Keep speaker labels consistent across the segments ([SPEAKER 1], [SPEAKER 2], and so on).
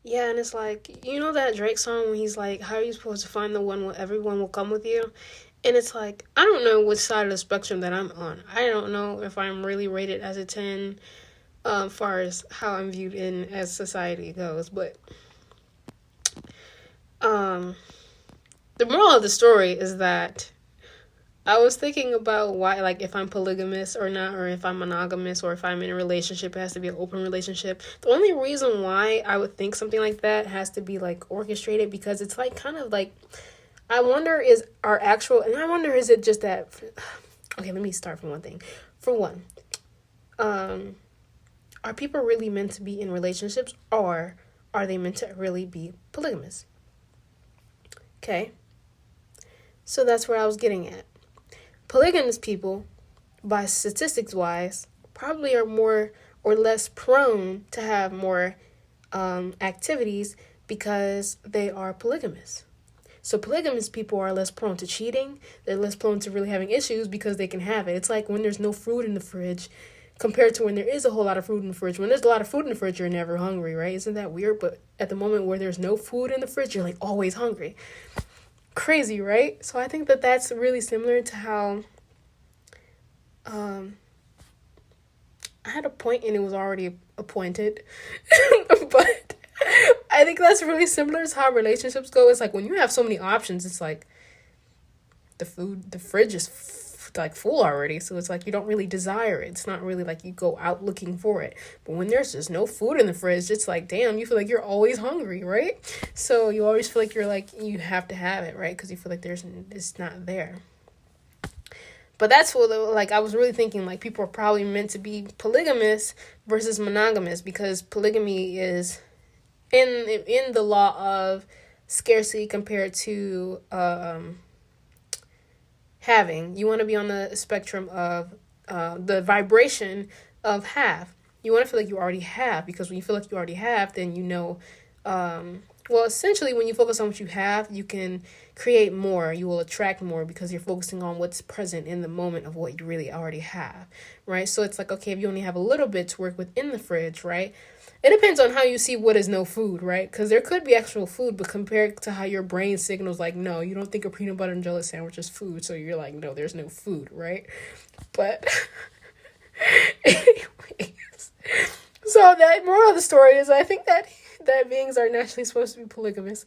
[SPEAKER 1] Yeah, and it's like, you know that Drake song when he's like, how are you supposed to find the one where everyone will come with you? And it's like, I don't know which side of the spectrum that I'm on. I don't know if I'm really rated as a 10, far as how I'm viewed in as society goes. But um, the moral of the story is that I was thinking about why, like, if I'm polygamous or not, or if I'm monogamous, or if I'm in a relationship, it has to be an open relationship. The only reason why I would think something like that has to be, like, orchestrated, because it's, like, kind of like, I wonder is our actual, and I wonder is it just that, okay, let me start from one thing. For one, um, are people really meant to be in relationships, or are they meant to really be polygamous? Okay, so that's where I was getting at. Polygamous people, by statistics wise, probably are more or less prone to have more activities because they are polygamous. So polygamous people are less prone to cheating. They're less prone to really having issues because they can have it. It's like when there's no fruit in the fridge compared to when there is a whole lot of food in the fridge. When there's a lot of food in the fridge, you're never hungry, right? Isn't that weird? But at the moment where there's no food in the fridge, you're like always hungry. Crazy, right? So I think that that's really similar to how um, I had a point and it was already appointed. But I think that's really similar to how relationships go. It's like when you have so many options, it's like the fridge is like full already. So it's like you don't really desire it. It's not really like you go out looking for it. But when there's just no food in the fridge, it's like, damn, you feel like you're always hungry, right? So you always feel like you have to have it, right? Because you feel like it's not there. But that's what, like, I was really thinking, like, people are probably meant to be polygamous versus monogamous, because polygamy is in the law of scarcity compared to having. You want to be on the spectrum of the vibration of have. You want to feel like you already have, because when you feel like you already have, then you know, well, essentially, when you focus on what you have, you can create more. You will attract more because you're focusing on what's present in the moment of what you really already have, right? So it's like, okay, if you only have a little bit to work with in the fridge, right? It depends on how you see what is no food, right? Because there could be actual food, but compared to how your brain signals, like, no, you don't think a peanut butter and jelly sandwich is food. So you're like, no, there's no food, right? But anyways, so that moral of the story is I think that beings are naturally supposed to be polygamous,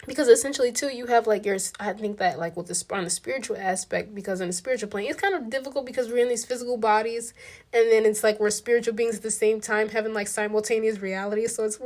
[SPEAKER 1] because essentially too you have like your, I think that like with the on the spiritual aspect, because in the spiritual plane it's kind of difficult because we're in these physical bodies, and then it's like we're spiritual beings at the same time having like simultaneous reality, so it's